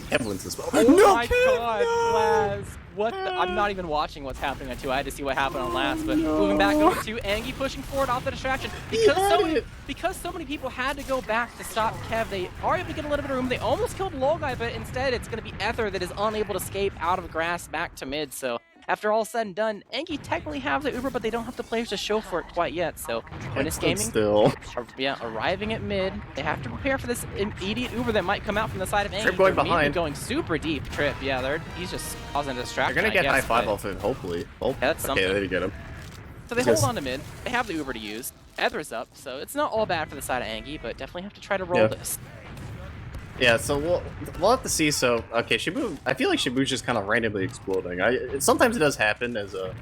Kev wins this one. Oh my god, Laz. What the, I'm not even watching what's happening on 2. I had to see what happened on last, but moving back over to Angy pushing forward off the distraction. Because so many people had to go back to stop Kev, they are able to get a little bit of room. They almost killed Lolguy, but instead it's going to be Ether that is unable to escape out of grass back to mid. So after all said and done, Angy technically have the Uber, but they don't have the players to show for it quite yet. So Witness Gaming, still. Arriving at mid, they have to prepare for this immediate Uber that might come out from the side of Angy. Trip going They're behind. Going super deep. Trip, yeah, he's just causing a distraction. They're gonna get I guess, high five but- off it, hopefully. Oh, that's okay, something. they did get him. So they Yes. hold on to mid. They have the Uber to use. Ether's up, so it's not all bad for the side of Angy, but definitely have to try to roll Yeah. this. Yeah, so we'll have to see. So okay, Shibu. I feel like Shibu's just kind of randomly exploding. Sometimes it does happen as a.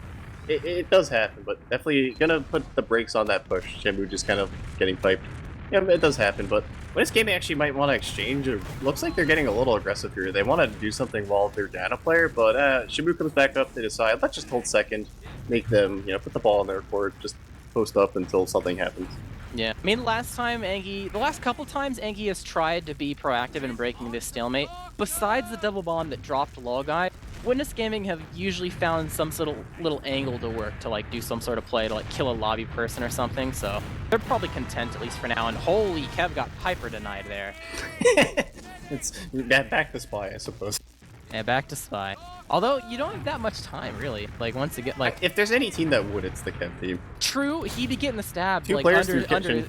It does happen, but definitely gonna put the brakes on that push. Shibu just kind of getting piped. Yeah, it does happen, but this game actually might want to exchange. It looks like they're getting a little aggressive here. They want to do something while they're down a player, but Shibu comes back up. They decide let's just hold second, make them put the ball in their court, just post up until something happens. Yeah, I mean, the last couple times Angy has tried to be proactive in breaking this stalemate. Besides the double bomb that dropped Lolguy, Witness Gaming have usually found some sort of little angle to work to like do some sort of play to like kill a lobby person or something. So they're probably content at least for now. And holy, Kev got hyper denied there. It's back to spy, I suppose. And back to spy. Although you don't have that much time really. Like once again, like If there's any team that would, it's the Kev team. true, he'd be getting the stab 2 like players through kitchen.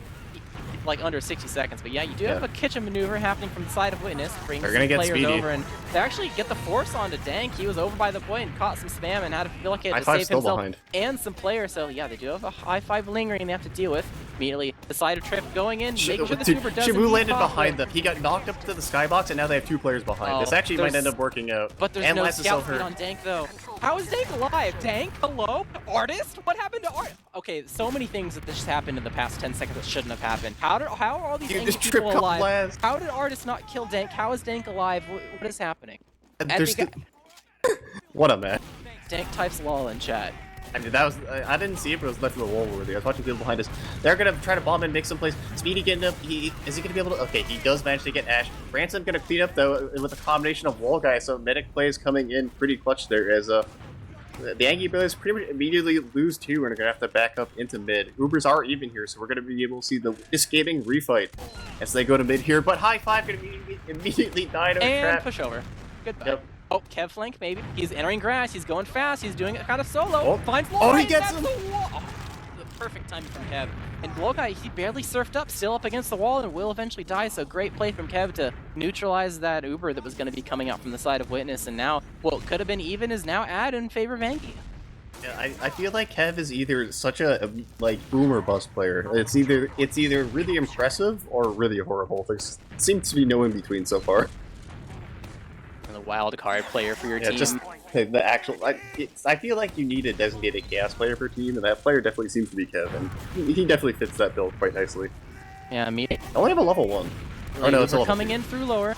under 60 seconds. But yeah, you do have a kitchen maneuver happening from the side of Witness, bringing They're some gonna get players Speedy. over, and they actually get the force onto Dank. He was over by the point and caught some spam and had to feel like he had High to five save still himself behind. and some players. So yeah, they do have a high five lingering they have to deal with. Immediately, the side of Trip going in, making sure the Dude, super does Shibu indeed landed pop, behind but- them. He got knocked up to the skybox, and now they have 2 players behind. This actually might end up working out. But there's and no Lance is scout so speed hurt. on Dank though. How is Dank alive? Dank? Hello? Artist? What happened to Art? Okay, so many things that just happened in the past 10 seconds that shouldn't have happened. How are all these Dude, Angy this people trip cut alive? last. How did Artist not kill Dank? How is Dank alive? What is happening? There's what a man. Dank types lol in chat. I mean, that was I didn't see it, but it was left in the wall worthy. I was watching people behind us. They're gonna try to bomb and make some plays. Speedy getting up. Is he gonna be able to? Okay, he does manage to get Ash. Ransom gonna clean up though with a combination of wall guys. So medic plays coming in pretty clutch there as the Angy brothers pretty much immediately lose 2 and are gonna have to back up into mid. Ubers are even here, so we're gonna be able to see the escaping refight as they go to mid here. But high five gonna immediately die to a And trap. push over. Goodbye. Yep. Oh, Kev flank maybe. He's entering grass. He's going fast. He's doing it kind of solo. Oh. Finds Oh, he Lowguy, gets that's him. the wall. Oh, the perfect timing from Kev. And Lowguy, he barely surfed up, still up against the wall, and will eventually die. So great play from Kev to neutralize that Uber that was going to be coming out from the side of Witness. And now, what could have been even is now add in favor of Angy. Yeah, I feel like Kev is either such a like boom or bust player. It's either really impressive or really horrible. There seems to be no in between so far. And the wild card player for your team. Just the actual. I feel like you need a designated chaos player per team, and that player definitely seems to be Kev, and he definitely fits that build quite nicely. Yeah, me. I only have a level 1. Oh no, it's a level coming 2. in through lower.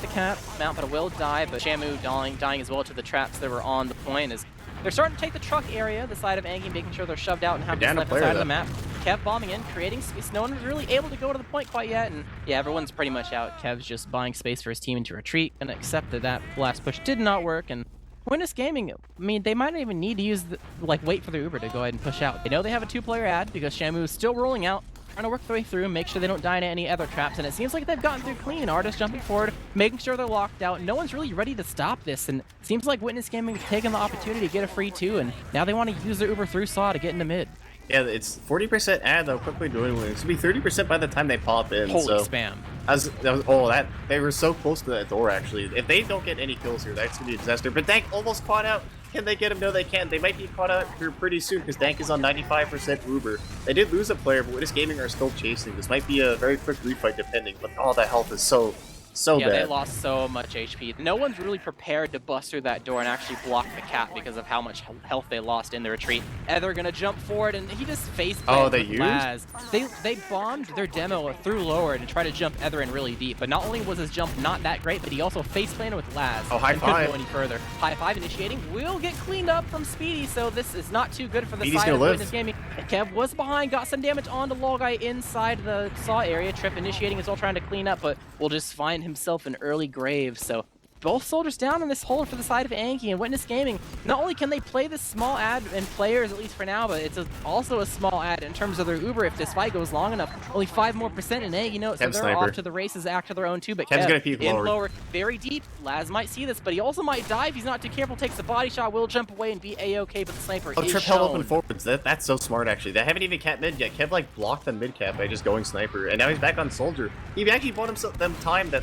The cap mount, but it will die. But Shamu dying as well to the traps that were on the point as they're starting to take the truck area, the side of Angy, making sure they're shoved out and have this left side of the map. Kev bombing in, creating space. No one was really able to go to the point quite yet, and yeah, everyone's pretty much out. Kev's just buying space for his team into retreat, and accept that last push did not work. And Witness Gaming, I mean, they might not even need to use wait for the Uber to go ahead and push out. They know they have a 2-player ad because Shamu is still rolling out, trying to work their way through and make sure they don't die into any other traps, and it seems like they've gotten through clean. Artist jumping forward, making sure they're locked out. No one's really ready to stop this, and it seems like Witness Gaming has taken the opportunity to get a free 2, and now they want to use their Uber through Saw to get into mid. Yeah, it's 40% ad though, quickly doing it. It's gonna be 30% by the time they pop in. Holy so spam. They were so close to that door actually. If they don't get any kills here, that's gonna be a disaster. But Dank almost caught out. Can they get him? No, they can't. They might be caught out here pretty soon because Dank is on 95% Uber. They did lose a player, but Witness Gaming are still chasing. This might be a very quick refight depending, but all that health is so yeah, bad. They lost so much HP. No one's really prepared to bust through that door and actually block the cap because of how much health they lost in the retreat. They're gonna jump forward, and he just face plants with Laz. They bombed their demo through lower to try to jump Ether in really deep, but not only was his jump not that great, but he also face planted with Laz. Oh, high and five. couldn't go any further. High five initiating will get cleaned up from Speedy, so this is not too good for the Speedy's side gonna of live. Witness Gaming. Kev was behind, got some damage onto Lowguy inside the Saw area. Trip initiating is all trying to clean up, but will just find himself an early grave. So both soldiers down on this hole for the side of Angy, and Witness Gaming, not only can they play this small ad and players, at least for now, but it's also a small ad in terms of their Uber if this fight goes long enough. Only 5 more percent in Angy, so they're sniper. off to the races after their own too, but Kev's Kev gonna peek in lower. very deep. Laz might see this, but he also might die if he's not too careful. Takes a body shot, will jump away and be A-okay, but the sniper is Trip shown. held open forwards. That's so smart actually. They haven't even capped mid yet. Kev like blocked the mid cap by just going sniper, and now he's back on soldier. He actually bought them time that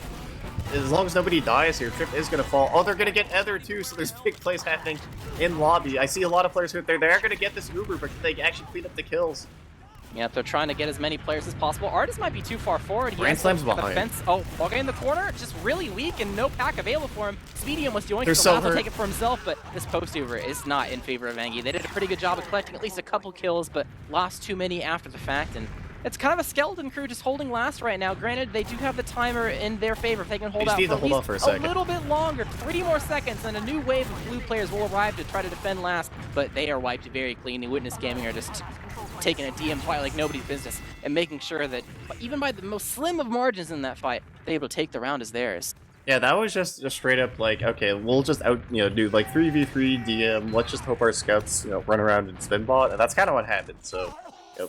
as long as nobody dies here, Trip is going to fall. Oh, they're going to get Ether too, so there's big plays happening in lobby. I see a lot of players out there. They are going to get this Uber, but they actually clean up the kills. Yep, they're trying to get as many players as possible. Artist might be too far forward. He Grand Slam's behind. Fence. Oh, okay in the corner, just really weak and no pack available for him. Speedy almost joined, They're so so will hurt. take it for himself, but this post Uber is not in favor of Angy. They did a pretty good job of collecting at least a couple kills, but lost too many after the fact, and it's kind of a skeleton crew just holding last right now. Granted, they do have the timer in their favor if they can hold out for a second. A little bit longer, 3 more seconds, and a new wave of blue players will arrive to try to defend last, but they are wiped very clean. The Witness Gaming are just taking a DM fight like nobody's business and making sure that even by the most slim of margins in that fight, they're able to take the round as theirs. Yeah, that was just straight up like, okay, we'll just do like 3v3 DM. Let's just hope our scouts, run around and spin bot, and that's kind of what happened. So,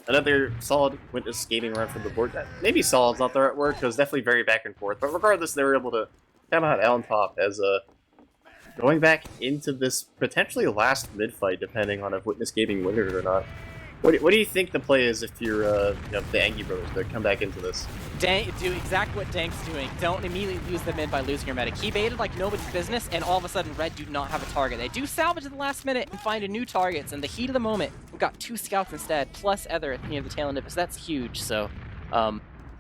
another solid Witness Gaming run from the board. Maybe solid's not the right word because definitely very back and forth. But regardless, they were able to come out on top as going back into this potentially last mid fight, depending on if Witness Gaming win it or not. What do you think the play is if you're the Angy brothers to come back into this? Do exactly what Dank's doing. Don't immediately lose the mid by losing your medic. He baited like nobody's business, and all of a sudden Red do not have a target. They do salvage at the last minute and find a new targets, and the heat of the moment, we've got 2 scouts instead, plus Ether near the tail end of it, so that's huge. So,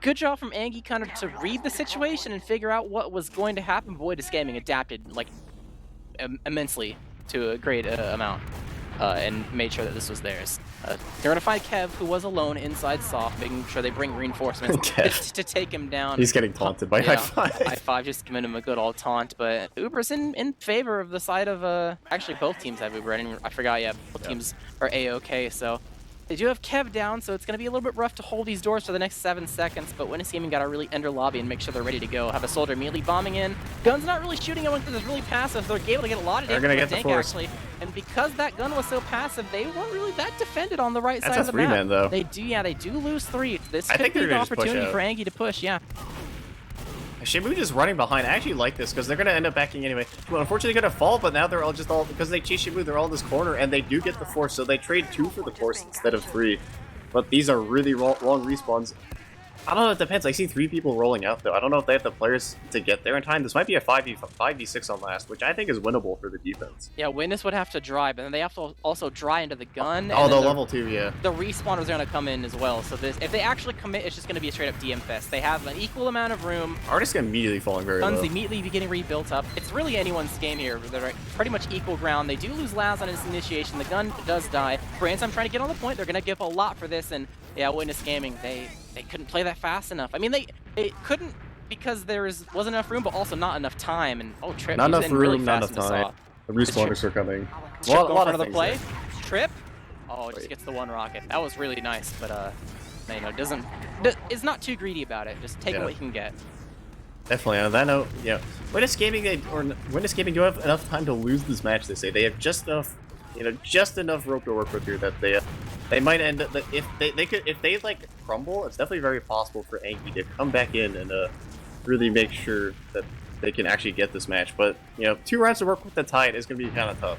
good job from Angy kind of to read the situation and figure out what was going to happen. Witness Gaming adapted like immensely to a great amount. And made sure that this was theirs. They're going to find Kev, who was alone inside Soft, making sure they bring reinforcements to take him down. He's getting taunted by High Five. High Five, just giving him a good old taunt. But Uber's in favor of the side of, actually both teams have Uber. I forgot, yeah, both teams are A-okay, so. They do have Kev down, so it's going to be a little bit rough to hold these doors for the next 7 seconds, but Witness Gaming got to really enter lobby and make sure they're ready to go. Have a soldier immediately bombing in. Gun's not really shooting anyone because it's really passive. They're able to get a lot of damage from Dank, actually. And because that gun was so passive, they weren't really that defended on the right side of the map. Man, though. They do lose 3. This could be the opportunity for Angy to push, yeah. Shamu just running behind. I actually like this because they're going to end up backing anyway. Well, unfortunately, going to fall, but now they're all because they chase Shamu, they're all in this corner, and they do get the force, so they trade 2 for the force instead of 3. But these are really long respawns. I don't know, it depends. I see 3 people rolling out, though. I don't know if they have the players to get there in time. This might be a 5v6 on last, which I think is winnable for the defense. Yeah, Witness would have to dry, but then they have to also dry into the gun. Oh, the level 2, yeah. The respawners are going to come in as well, so if they actually commit, it's just going to be a straight-up DM fest. They have an equal amount of room. Artists immediately falling very low. Guns immediately be getting rebuilt up. It's really anyone's game here. They're pretty much equal ground. They do lose Laz on his initiation. The gun does die. Brainstorm trying to get on the point. They're going to give a lot for this, and yeah, Witness Gaming, they couldn't play that fast enough. I mean, they couldn't because wasn't enough room, but also not enough time. And Trip, not enough room, really not fast enough time. The respawners are coming. Trip going for the play. Trip, just gets the 1 rocket. That was really nice, but is not too greedy about it. Just take what you can get. Definitely. On that note, Witness Gaming do have enough time to lose this match. They say they have just enough rope to work with here that they might end up if they like crumble. It's definitely very possible for Angy to come back in and really make sure that they can actually get this match. But 2 rounds to work with the Tide is going to be kind of tough.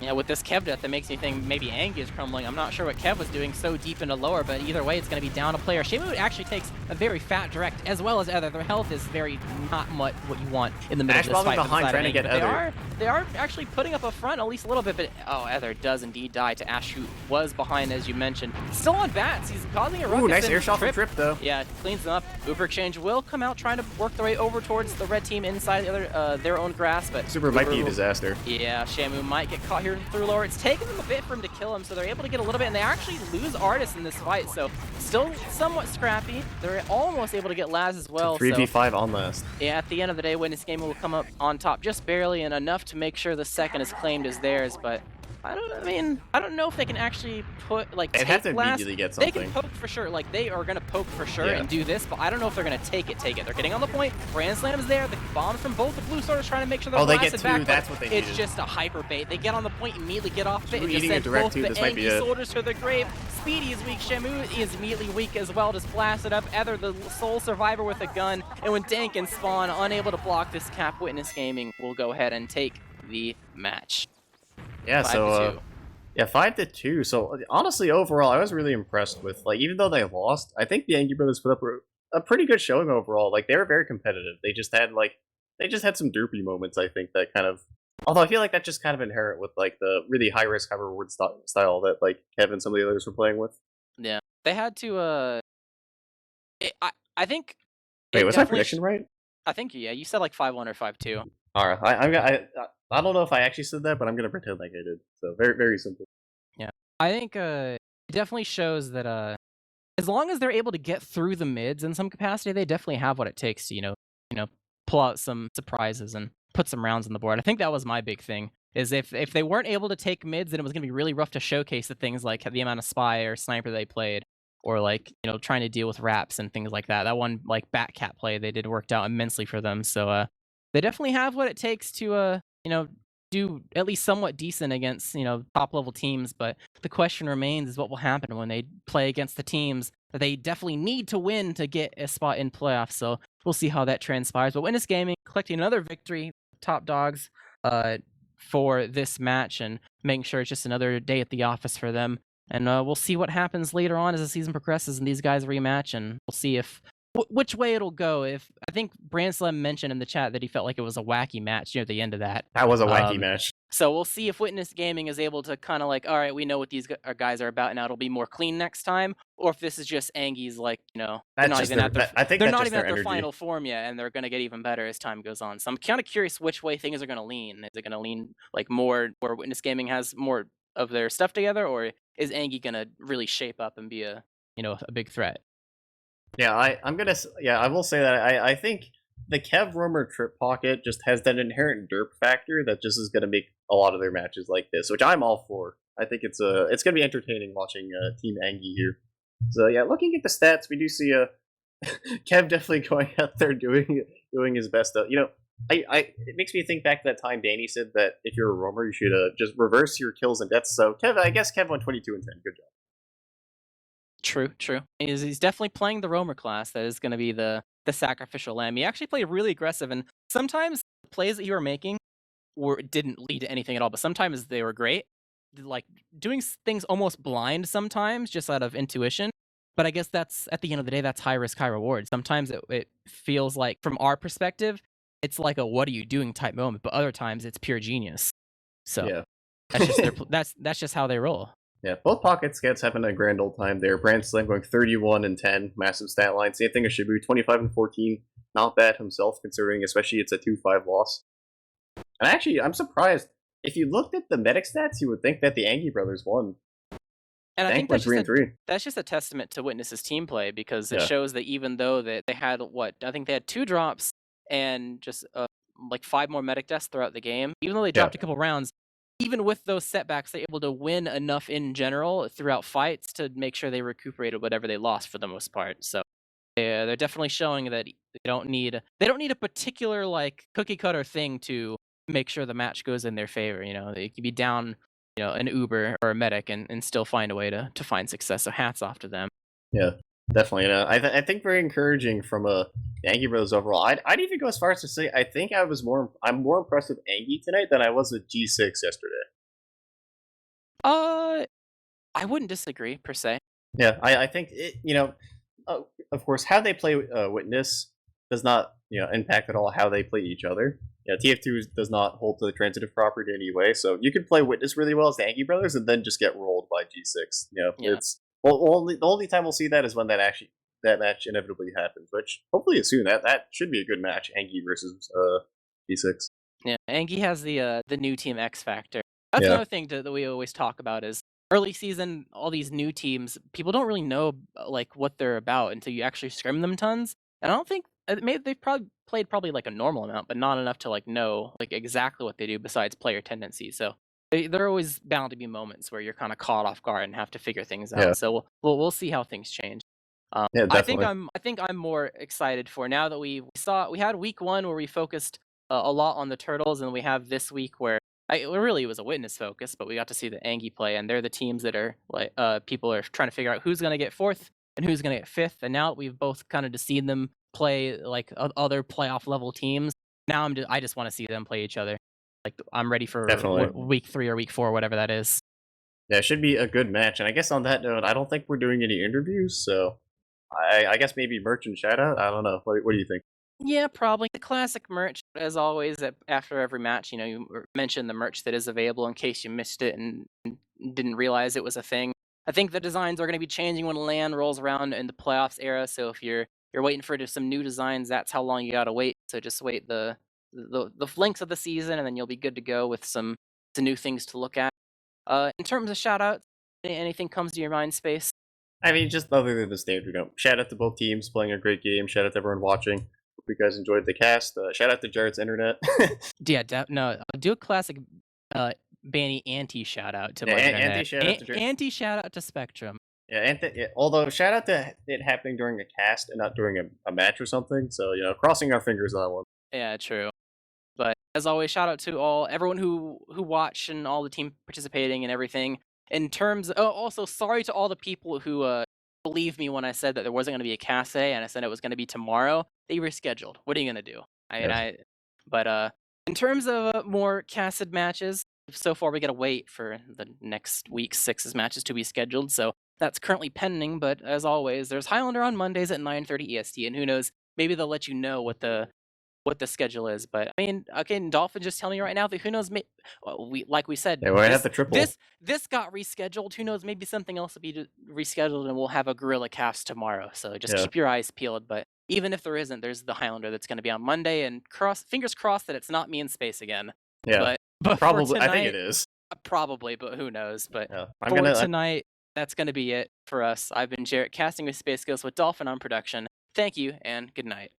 Yeah, with this Kev death, it makes me think maybe Angy is crumbling. I'm not sure what Kev was doing so deep into lower, but either way, it's going to be down a player. Shamu actually takes a very fat direct, as well as Ether. Their health is very not much what you want in the middle of this fight. Behind trying to get Ether. They are actually putting up a front at least a little bit, but Ether does indeed die to Ash, who was behind, as you mentioned. Still on bats. He's causing a ruckus. Ooh, nice air shot from Trip, though. Yeah, cleans them up. Uber Exchange will come out trying to work their way over towards the red team inside the other their own grass, but Super might be a disaster. Yeah, Shamu might get caught here through lower. It's taking them a bit for him to kill him, so they're able to get a little bit, and they actually lose Artis in this fight, so still somewhat scrappy. They're almost able to get Laz as well. 3v5 on last. Yeah, at the end of the day, Witness Gaming will come up on top just barely and enough to make sure the second is claimed as theirs, but I don't know if they can actually they'd have to immediately get something. They can poke for sure, they are gonna poke for sure and do this, but I don't know if they're gonna take it. They're getting on the point. Brand Slam is there. The bombs from both the blue starters trying to make sure they're blasted back. That's what they needed. It's just a hyper bait. They get on the point, immediately get off it, and just eating send a direct both two, the this might be Angy it. soldiers to the grave. Speedy is weak. Shamu is immediately weak as well. Just blasted up. Ether, the sole survivor with a gun, and when Dank and Spawn unable to block this cap, Witness Gaming will go ahead and take the match. Yeah, 5-2. Yeah, 5-2. So honestly, overall, I was really impressed with even though they lost, I think the Angy brothers put up a pretty good showing overall. They were very competitive. They just had some droopy moments. I think that kind of, although I feel like that's just kind of inherent with the really high risk, high reward style that Kevin and some of the others were playing with. Yeah, they had to. I think. Wait, was my prediction right? I think you said 5-1 or 5-2. All right, I don't know if I actually said that, but I'm gonna pretend like I did. So very, very simple. Yeah, I think it definitely shows that as long as they're able to get through the mids in some capacity, they definitely have what it takes to pull out some surprises and put some rounds on the board. I think that was my big thing. Is if they weren't able to take mids, then it was gonna be really rough to showcase the things like the amount of spy or sniper they played, or trying to deal with wraps and things like that. That one Batcat play they did worked out immensely for them. So they definitely have what it takes to do at least somewhat decent against top level teams. But the question remains is what will happen when they play against the teams that they definitely need to win to get a spot in playoffs. So we'll see how that transpires. But Witness Gaming collecting another victory, top dogs for this match, and making sure it's just another day at the office for them. And we'll see what happens later on as the season progresses and these guys rematch, and we'll see which way it'll go. If I think Branslem mentioned in the chat that he felt like it was a wacky match near the end of that. That was a wacky match. So we'll see if Witness Gaming is able to kind of all right, we know what these guys are about now. It'll be more clean next time, or if this is just Angy's they're not even at their final form yet, and they're gonna get even better as time goes on. So I'm kind of curious which way things are gonna lean. Is it gonna lean more where Witness Gaming has more of their stuff together, or is Angy gonna really shape up and be a big threat? Yeah, I will say that I think the Kev Roamer Trip Pocket just has that inherent derp factor that just is going to make a lot of their matches like this, which I'm all for. I think it's going to be entertaining watching Team Angy here. So yeah, looking at the stats, we do see Kev definitely going out there doing his best. It makes me think back to that time Danny said that if you're a roamer, you should just reverse your kills and deaths. So I guess Kev went 22 and 10. Good job. True. He's definitely playing the roamer class. That is going to be the the sacrificial lamb. He actually played really aggressive, and sometimes the plays that you were making didn't lead to anything at all, but sometimes they were great. Like doing things almost blind sometimes, just out of intuition. But I guess that's at the end of the day, that's high risk, high reward. Sometimes it feels like, from our perspective, it's like a "what are you doing" type moment, but other times it's pure genius. So Yeah. that's just their that's just how they roll. Yeah, both Pocket Scats having a grand old time there. Brand Slam going 31 and 10, massive stat line. Same thing as Shibu, 25 and 14. Not bad himself, considering especially it's a 2-5 loss. And actually, I'm surprised. If you looked at the medic stats, you would think that the Angy brothers won. And I think Dank went 3 and 3. that's just a testament to Witness's team play, because it Yeah, shows that even though that they had I think they had 2 drops and just like 5 more medic deaths throughout the game. Even though they yeah, dropped a couple rounds, even with those setbacks, they're able to win enough in general throughout fights to make sure they recuperated whatever they lost for the most part. So yeah, they're definitely showing that they don't need a particular like cookie cutter thing to make sure the match goes in their favor. You know, they could be down, an Uber or a medic, and still find a way to find success. So hats off to them. yeah. Definitely. And, I think very encouraging from the Angy brothers overall. I'd even go as far as to say I think I'm more impressed with Angy tonight than I was with G6 yesterday. Uh, I wouldn't disagree per se. Yeah, I think of course, how they play Witness does not impact at all how they play each other. TF2 does not hold to the transitive property in any way, so you could play Witness really well as the Angy brothers and then just get rolled by G6. Yeah. It's the only time we'll see that is when that match inevitably happens, which hopefully is soon. That should be a good match, Angy versus G6. Yeah, Angie has the new team X factor. That's Yeah, another thing that we always talk about is early season. All these new teams, people don't really know like what they're about until you actually scrim them tons. And I don't think maybe they've probably played like a normal amount, but not enough to like know like exactly what they do besides player tendencies. So there are always bound to be moments where you're kind of caught off guard and have to figure things yeah, out. So we'll see how things change. yeah, definitely. I think I'm more excited for now that we had week 1 where we focused a lot on the turtles, and we have this week where it was a Witness focus, but we got to see the Angie play, and they're the teams that are like people are trying to figure out who's going to get 4th and who's going to get 5th. And now that we've both kind of just seen them play like other playoff level teams, now I just want to see them play each other. Like I'm ready for Definitely. week 3 or week 4, whatever that is. Yeah, it should be a good match. And I guess on that note, I don't think we're doing any interviews, so I guess maybe merch and shout out. I don't know. What do you think? Yeah, probably the classic merch, as always. After every match, you mention the merch that is available in case you missed it and didn't realize it was a thing. I think the designs are going to be changing when LAN rolls around in the playoffs era. So if you're waiting for some new designs, that's how long you gotta wait. So just wait the length of the season, and then you'll be good to go with some new things to look at. In terms of shout outs, anything comes to your mind, Space? I mean, just other than the standard, shout out to both teams playing a great game. Shout out to everyone watching. Hope you guys enjoyed the cast. Shout out to Jared's internet. Yeah, no, do a classic Banny anti shout out to Yeah, my anti internet. shout out to Jared. Anti shout out to Spectrum. Yeah, although shout out to it happening during a cast and not during a match or something. So crossing our fingers on that one. Yeah, true. But as always, shout out to everyone who watched and all the team participating and everything. In terms, also sorry to all the people who believed me when I said that there wasn't going to be a cast today, and I said it was going to be tomorrow. They rescheduled. What are you going to do? I mean, Yeah. but in terms of more casted matches, so far we got to wait for the next week 6's matches to be scheduled. So that's currently pending. But as always, there's Highlander on Mondays at 9:30 EST, and who knows, maybe they'll let you know what the schedule is. But I mean, again, Dolphin just telling me right now that who knows, like we said, Yeah, we're gonna have the triple. this got rescheduled. Who knows, maybe something else will be rescheduled, and we'll have a Gorilla cast tomorrow. So just Yeah. keep your eyes peeled. But even if there isn't, there's the Highlander that's going to be on Monday, and fingers crossed that it's not me in space again. Yeah. But Probably. for tonight, I think it is. probably, but who knows? But Yeah. tonight, that's going to be it for us. I've been Jarrett, casting with Space Ghost with Dolphin on production. Thank you, and good night.